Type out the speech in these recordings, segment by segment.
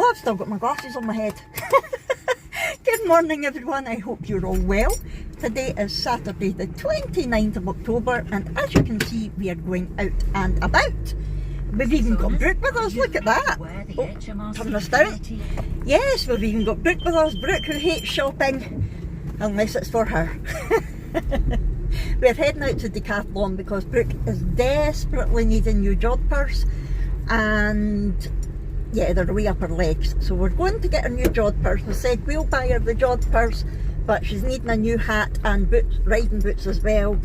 Oh, I've still got my glasses on my head. Good morning everyone, I hope you're all well. Today is Saturday the 29th of October and as you can see we are going out and about. We've even got Brooke with us, look at that. Oh, turn this down. Yes, we've even got Brooke with us. Brooke who hates shopping, unless it's for her. We're heading out to Decathlon because Brooke is desperately needing new jodhpurs and yeah, they're way up her legs. So we're going to get her new jodhpurs. We said we'll buy her the jodhpurs, but she's needing a new hat and boots, riding boots as well.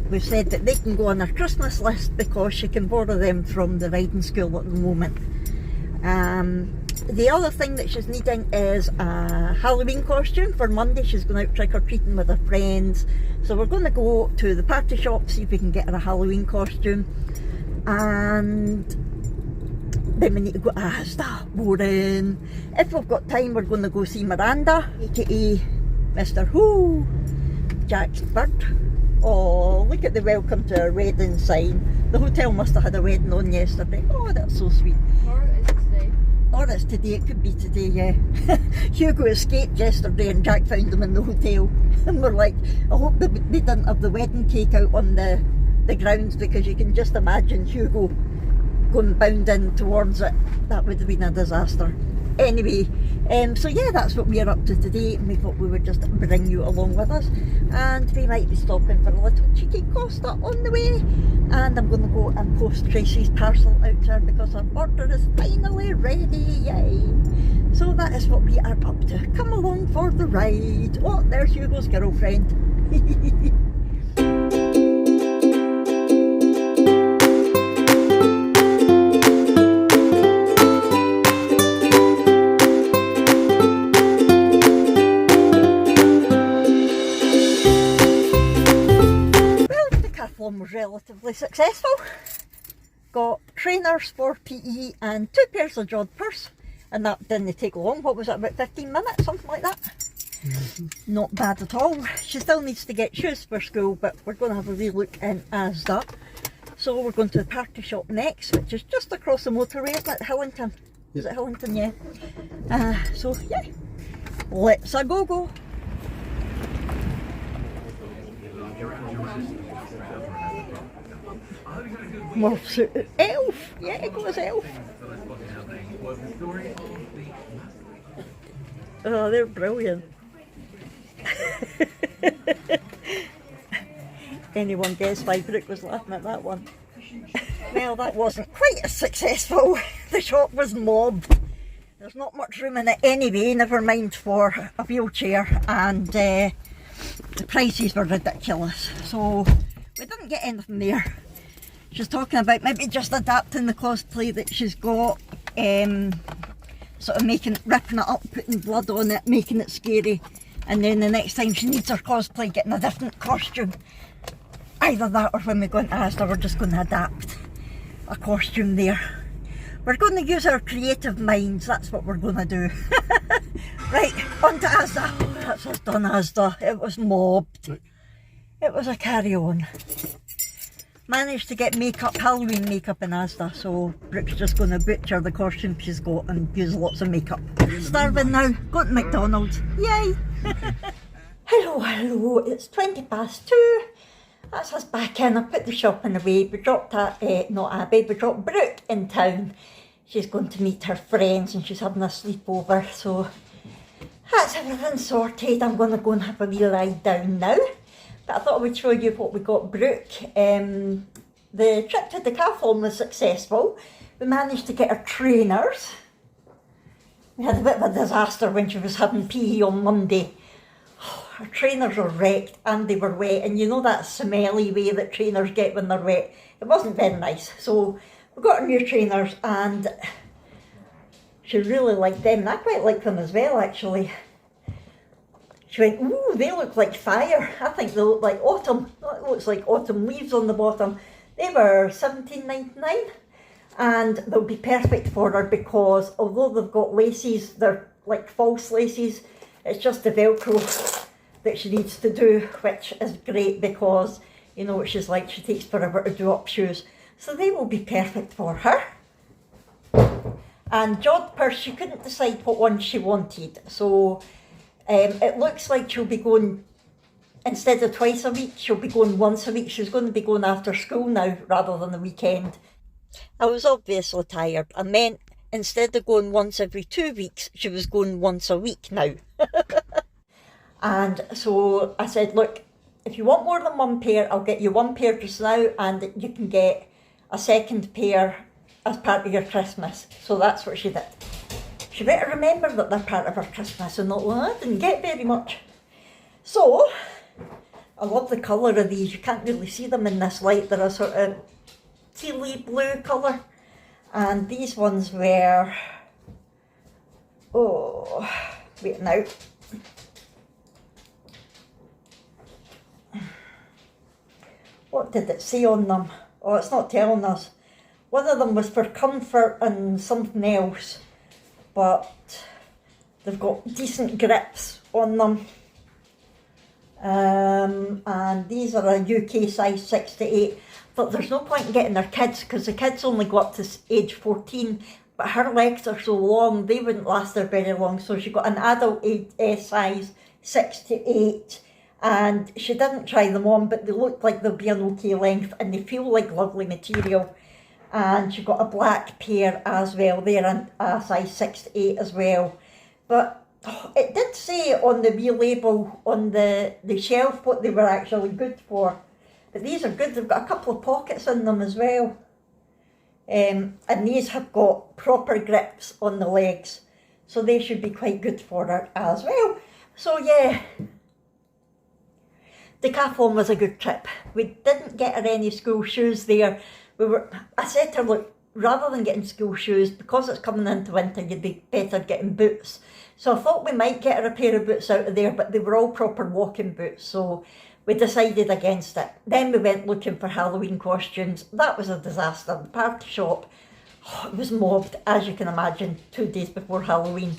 We've said that they can go on her Christmas list because she can borrow them from the riding school at the moment. The other thing that she's needing is a Halloween costume for Monday. She's going out trick-or-treating with her friends. So we're going to go to the party shop, see if we can get her a Halloween costume. And then we need to go to Asda, boring. If we've got time, we're going to go see Miranda, aka Mr. Who, Jack's bird. Oh, look at the welcome to our wedding sign. The hotel must have had a wedding on yesterday. Oh, that's so sweet. Or is it today? Or it's today, it could be today, yeah. Hugo escaped yesterday and Jack found him in the hotel. And we're like, I hope they didn't have the wedding cake out on the grounds, because you can just imagine Hugo going bounding towards it. That would have been a disaster. Anyway, so yeah, that's what we're up to today, and we thought we would just bring you along with us. And we might be stopping for a little cheeky Costa on the way. And I'm going to go and post Tracy's parcel out to her because her order is finally ready, yay! So that is what we are up to. Come along for the ride. Oh, there's Hugo's girlfriend. Was relatively successful. Got trainers for PE and 2 pairs of jodhpurs, and that didn't take long. What was it, about 15 minutes, something like that? Not bad at all. She still needs to get shoes for school, but we're going to have a wee look in Asda. So we're going to the party shop next, which is just across the motorway, isn't it? Hillington. Is it Hillington? Yeah. So yeah, let's go. More suited. Elf! Yeah, it goes Elf. Oh, they're brilliant. Anyone guess why Brooke was laughing at that one? Well, that wasn't quite as successful. The shop was mobbed. There's not much room in it anyway, never mind for a wheelchair, and the prices were ridiculous. So we didn't get anything there. She's talking about maybe just adapting the cosplay that she's got, sort of ripping it up, putting blood on it, making it scary, and then the next time she needs her cosplay, getting a different costume. Either that, or when we go into Asda, we're just going to adapt a costume there. We're going to use our creative minds, that's what we're going to do. Right, on to Asda. That's us done Asda. It was mobbed. It was a carry-on. Managed to get Halloween makeup in Asda, so Brooke's just going to butcher the costume she's got and use lots of makeup. Starving now, go to McDonald's, yay! Hello, it's 2:20. That's us back in. I put the shopping away. We dropped not Abby, we dropped Brooke in town. She's going to meet her friends and she's having a sleepover, so that's everything sorted. I'm going to go and have a wee ride down now. But I thought I would show you what we got Brooke. The trip to Decathlon was successful. We managed to get her trainers. We had a bit of a disaster when she was having PE on Monday. Her trainers were wrecked and they were wet, and you know that smelly way that trainers get when they're wet. It wasn't very nice. So we got her new trainers and she really liked them, and I quite like them as well actually. She went, ooh, they look like fire. I think they look like autumn. It looks like autumn leaves on the bottom. They were $17.99 and they'll be perfect for her because although they've got laces, they're like false laces. It's just the Velcro that she needs to do, which is great because you know what she's like. She takes forever to do up shoes. So they will be perfect for her. And Jodhpur, she couldn't decide what one she wanted. So it looks like she'll be going, instead of twice a week, she'll be going once a week. She's going to be going after school now rather than the weekend. I was obviously tired. I meant instead of going once every 2 weeks, she was going once a week now. And so I said, look, if you want more than one pair, I'll get you one pair just now, and you can get a second pair as part of your Christmas. So that's what she did. She better remember that they're part of her Christmas and not, well, I didn't get very much. So, I love the colour of these. You can't really see them in this light. They're a sort of tealy blue colour. And these ones were, oh, wait now. What did it say on them? Oh, it's not telling us. One of them was for comfort and something else, but they've got decent grips on them. And these are a UK size 6 to 8. But there's no point in getting their kids, because the kids only go up to age 14, but her legs are so long, they wouldn't last her very long. So she got an adult size 6 to 8. And she didn't try them on, but they look like they'll be an okay length, and they feel like lovely material. And she got a black pair as well there, and a size 6 to 8 as well. But it did say on the wee label on the shelf what they were actually good for. But these are good. They've got a couple of pockets in them as well. And these have got proper grips on the legs, so they should be quite good for her as well. So yeah, Decathlon was a good trip. We didn't get her any school shoes there. I said to her, look, rather than getting school shoes, because it's coming into winter, you'd be better getting boots. So I thought we might get her a pair of boots out of there, but they were all proper walking boots, so we decided against it. Then we went looking for Halloween costumes. That was a disaster. The party shop, it was mobbed, as you can imagine, 2 days before Halloween.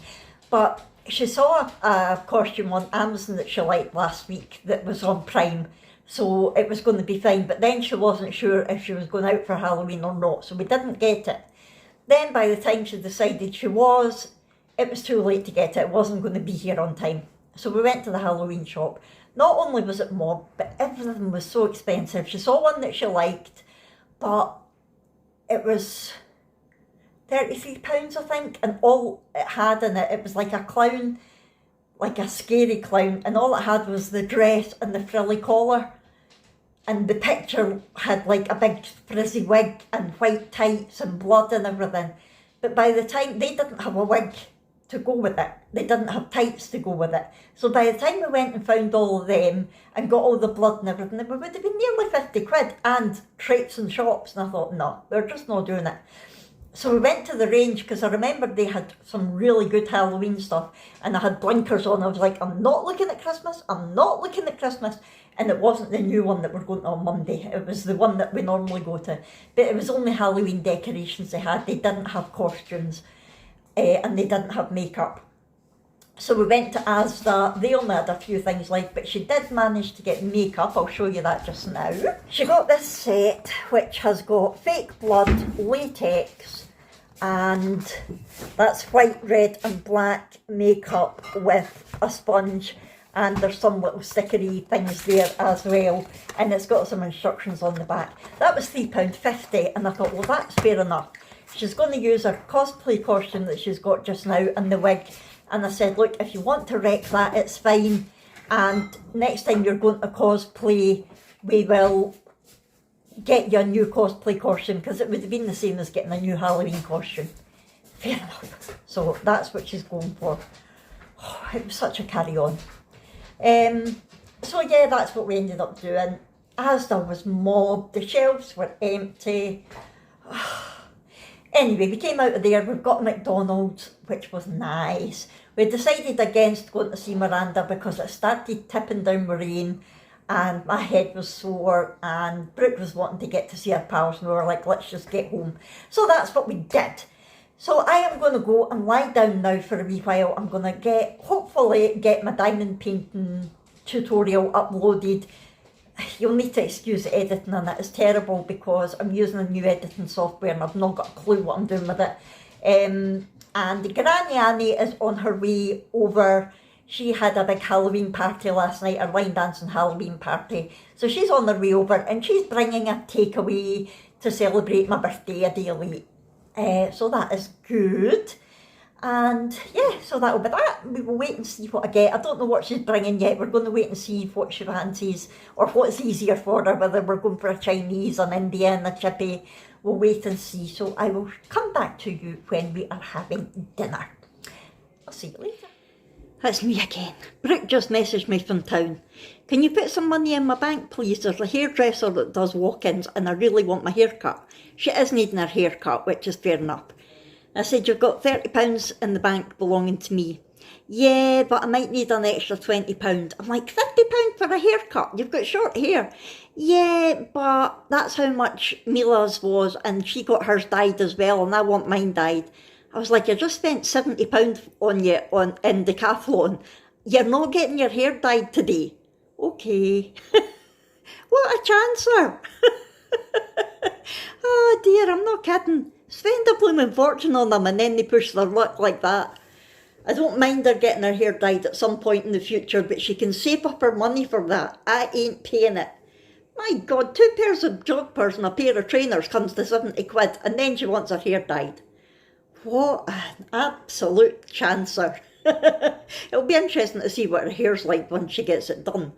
But she saw a costume on Amazon that she liked last week that was on Prime, so it was going to be fine. But then she wasn't sure if she was going out for Halloween or not, so we didn't get it. Then by the time she decided she was, it was too late to get it. It wasn't going to be here on time. So we went to the Halloween shop. Not only was it mobbed, but everything was so expensive. She saw one that she liked, but it was £33, I think, and all it had in it, it was like a clown, like a scary clown, and all it had was the dress and the frilly collar, and the picture had like a big frizzy wig and white tights and blood and everything. But by the time, they didn't have a wig to go with it, they didn't have tights to go with it. So by the time we went and found all of them and got all the blood and everything, it would have been nearly 50 quid and traipsing shops, and I thought, no, they're just not doing it. So we went to the range, because I remembered they had some really good Halloween stuff, and I had blinkers on. I was like, I'm not looking at Christmas, I'm not looking at Christmas. And it wasn't the new one that we're going to on Monday, it was the one that we normally go to. But it was only Halloween decorations they had. They didn't have costumes, and they didn't have makeup. So we went to Asda. They only had a few things left, but she did manage to get makeup. I'll show you that just now. She got this set, which has got fake blood, latex, and that's white, red and black makeup with a sponge, and there's some little stickery things there as well, and it's got some instructions on the back. That was £3.50, and I thought, well, that's fair enough. She's going to use her cosplay costume that she's got just now and the wig, and I said, look, if you want to wreck that, it's fine, and next time you're going to cosplay, we will get you a new cosplay costume, because it would have been the same as getting a new Halloween costume. Fair enough. So that's what she's going for. Oh, it was such a carry-on. So yeah, that's what we ended up doing. Asda was mobbed, the shelves were empty. Anyway, we came out of there, we've got McDonald's, which was nice. We decided against going to see Miranda because it started tipping down with rain, and my head was sore, and Brooke was wanting to get to see her pals, and we were like, let's just get home. So that's what we did. So I am going to go and lie down now for a wee while. I'm going to hopefully get my diamond painting tutorial uploaded. You'll need to excuse the editing on it, it's terrible because I'm using a new editing software and I've not got a clue what I'm doing with it. And Granny Annie is on her way over. She had a big Halloween party last night, a line dancing Halloween party. So she's on her way over and she's bringing a takeaway to celebrate my birthday a day late. So that is good. And yeah, so that'll be that. We will wait and see what I get. I don't know what she's bringing yet. We're going to wait and see what she fancies or what's easier for her, whether we're going for a Chinese, an Indian, a chippy. We'll wait and see. So I will come back to you when we are having dinner. I'll see you later. That's me again. Brooke just messaged me from town. Can you put some money in my bank, please? There's a hairdresser that does walk-ins and I really want my hair cut. She is needing her hair cut, which is fair enough. I said, you've got £30 in the bank belonging to me. Yeah, but I might need an extra £20. I'm like, £50 for a haircut? You've got short hair. Yeah, but that's how much Mila's was, and she got hers dyed as well, and I want mine dyed. I was like, you just spent £70 on you in Decathlon. You're not getting your hair dyed today. Okay. What a chancer. Oh dear, I'm not kidding. Spend a blooming fortune on them and then they push their luck like that. I don't mind her getting her hair dyed at some point in the future, but she can save up her money for that. I ain't paying it. My God, 2 pairs of joggers and a pair of trainers comes to 70 quid and then she wants her hair dyed. What an absolute chancer. It'll be interesting to see what her hair's like when she gets it done.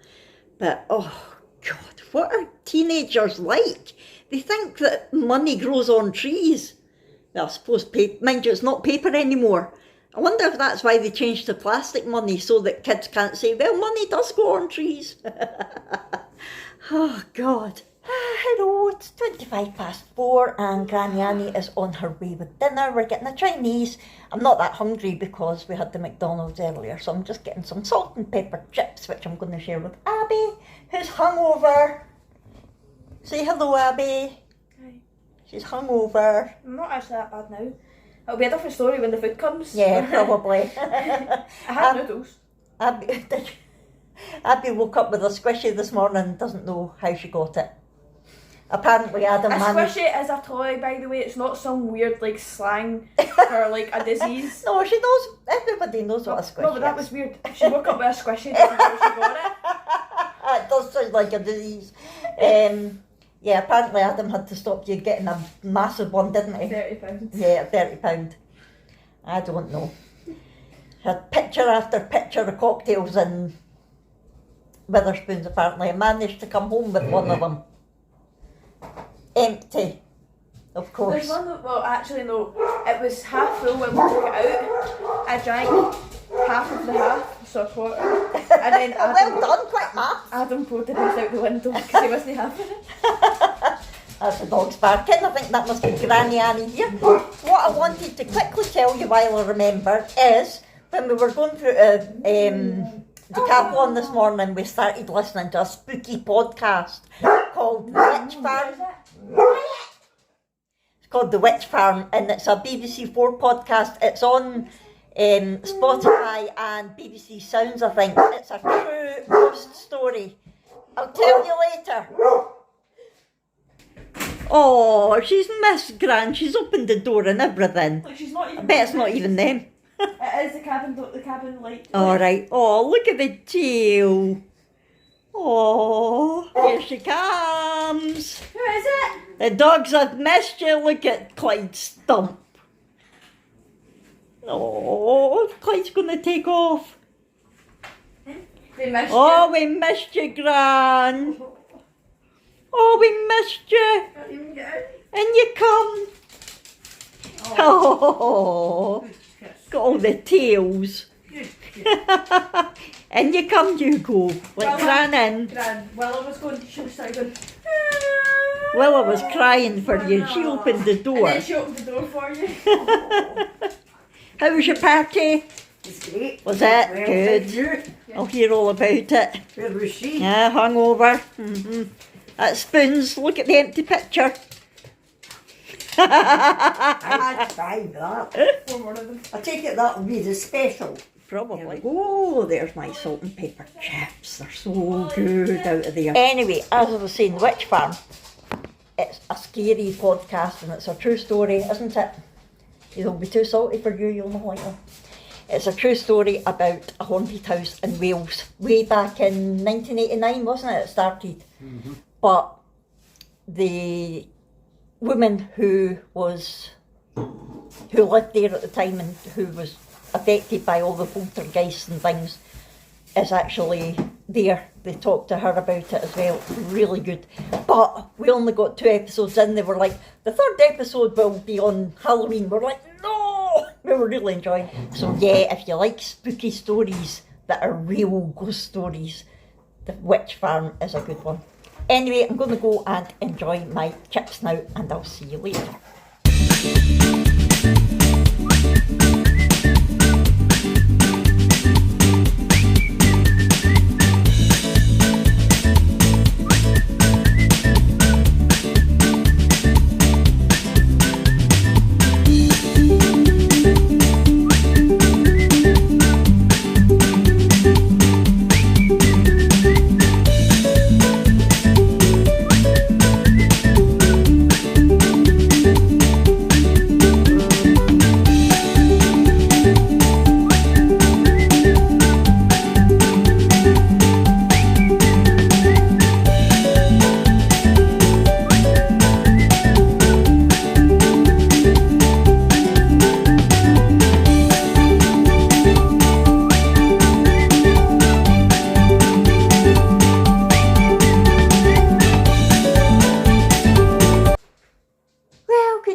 But, oh God, what are teenagers like? They think that money grows on trees. Well, I suppose, mind you, it's not paper anymore. I wonder if that's why they changed to plastic money, so that kids can't say, well, money does grow on trees. Oh, God. Hello, it's 4:25 and Granny Annie is on her way with dinner. We're getting a Chinese. I'm not that hungry because we had the McDonald's earlier, so I'm just getting some salt and pepper chips, which I'm going to share with Abby, who's hungover. Say hello, Abby. Hi. She's hungover. I'm not actually that bad now. It'll be a different story when the food comes. Yeah, probably. I had noodles. Abby woke up with a squishy this morning and doesn't know how she got it. Apparently Adam managed... A squishy is a toy, by the way. It's not some weird slang for a disease. No, she knows. Everybody knows what a squishy is. No, but that was weird. She woke up with a squishy and doesn't know she got it. It does sound like a disease. Yeah, apparently Adam had to stop you getting a massive one, didn't he? £30. Yeah, £30. I don't know. Had picture after picture of cocktails and Witherspoons apparently. I managed to come home with one of them. Empty, of course. There's one that, well, actually no, it was half full when we took it out. I drank half of the half, so a quarter. And then Well done, quick math. Adam poured the rest out the window because he wasn't having it. That's the dog's barking. I think that must be Granny Annie here. What I wanted to quickly tell you while I remember is when we were going through Decathlon this morning, we started listening to a spooky podcast called The Witch Farm. It's called The Witch Farm and it's a BBC4 podcast. It's on Spotify and BBC Sounds, I think. It's a true ghost story. I'll tell you later. Oh, she's missed Gran. She's opened the door and everything. Like, she's not even. I bet it's not even them. It is the cabin light. All right. Oh, look at the tail. Oh, here she comes. Who is it? The dogs have missed you. Look at Clyde's stump. Oh, Clyde's going to take off. They missed Oh, you. we missed you, Gran. Oh, we missed you. Can't even get out. And you come. Oh, got all the tails. And you come, you go. Like Gran in. Gran. While I was going, she was started going. Willa was crying for you. She opened the door. And then she opened the door for you. How was your party? It's great. Was it? Well, Good. thank you. I'll hear all about it. Where was she? Yeah, hungover. At Spoons, look at the empty picture. I had 5 that. One more of them. I take it that'll be the special. Probably. Oh, there's my salt and pepper chips. They're so good out of there. Anyway, as I was saying, The Witch Farm. It's a scary podcast and it's a true story, isn't it? It'll be too salty for you, you'll not like them. It's a true story about a haunted house in Wales, way back in 1989, wasn't it? It started. Mm-hmm. But the woman who lived there at the time and who was affected by all the poltergeists and things is actually there. They talked to her about it as well. Really good. But we only got 2 episodes in. They were like, the 3rd episode will be on Halloween. We're like, no! We were really enjoying it. So yeah, if you like spooky stories that are real ghost stories, The Witch Farm is a good one. Anyway, I'm going to go and enjoy my chips now, and I'll see you later.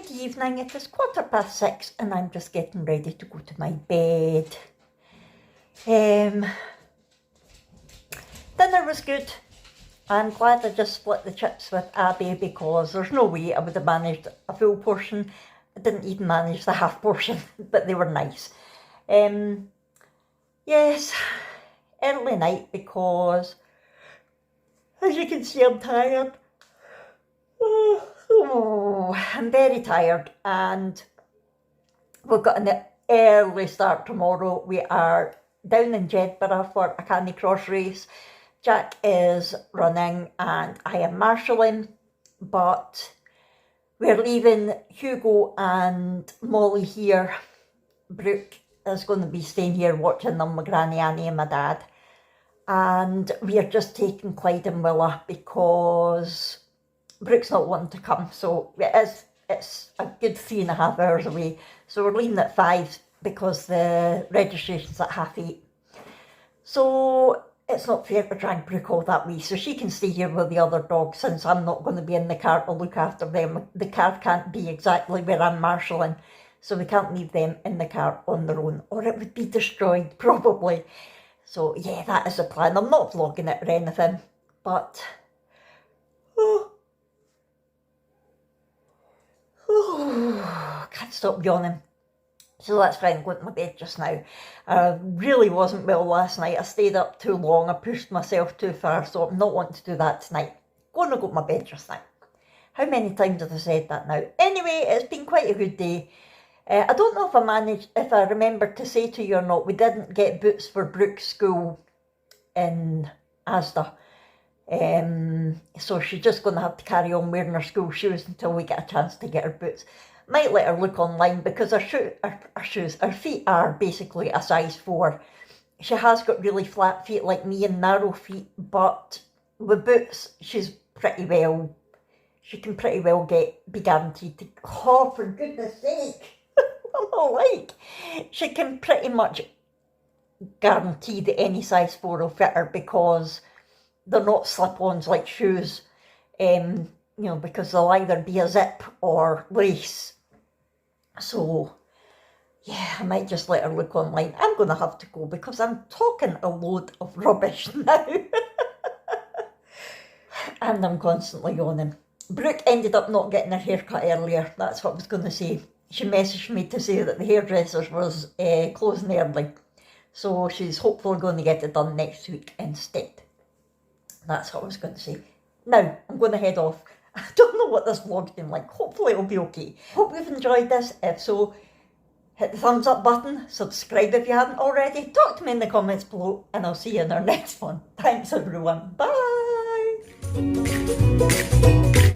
Evening, it is 6:15 and I'm just getting ready to go to my bed. Dinner was good. I'm glad I just split the chips with Abby because there's no way I would have managed a full portion. I didn't even manage the half portion, but they were nice. Yes, early night because, as you can see, I'm tired. Oh, I'm very tired and we've got an early start tomorrow. We are down in Jedburgh for a Canny Cross race. Jack is running and I am marshalling, but we're leaving Hugo and Molly here. Brooke is going to be staying here watching them with Granny Annie and my dad. And we are just taking Clyde and Willa because Brooke's not wanting to come, so it's a good 3.5 hours away. So we're leaving at 5 because the registration's at 8:30. So it's not fair to drag Brooke all that way, so she can stay here with the other dogs since I'm not going to be in the car to look after them. The car can't be exactly where I'm marshalling, so we can't leave them in the car on their own, or it would be destroyed probably. So yeah, that is the plan. I'm not vlogging it or anything, but can't stop yawning. So that's fine, I'm going to my bed just now. I really wasn't well last night. I stayed up too long, I pushed myself too far, so I'm not wanting to do that tonight. Going to go to my bed just now. How many times have I said that now? Anyway, it's been quite a good day. I don't know if I remembered to say to you or not, we didn't get boots for Brooke's school in Asda. So she's just going to have to carry on wearing her school shoes until we get a chance to get her boots. Might let her look online because her feet are basically a size 4. She has got really flat feet like me and narrow feet, but with boots she can pretty well be guaranteed to, oh for goodness sake, I'm not like, she can pretty much guarantee that any size 4 will fit her because they're not slip-ons like shoes, because they'll either be a zip or lace. So, yeah, I might just let her look online. I'm going to have to go because I'm talking a load of rubbish now. And I'm constantly yawning. Brooke ended up not getting her hair cut earlier. That's what I was going to say. She messaged me to say that the hairdressers was closing early. So she's hopefully going to get it done next week instead. That's what I was going to say. Now, I'm going to head off. I don't know what this vlog's been like. Hopefully it'll be okay. Hope you've enjoyed this. If so, hit the thumbs up button. Subscribe if you haven't already. Talk to me in the comments below. And I'll see you in our next one. Thanks everyone. Bye.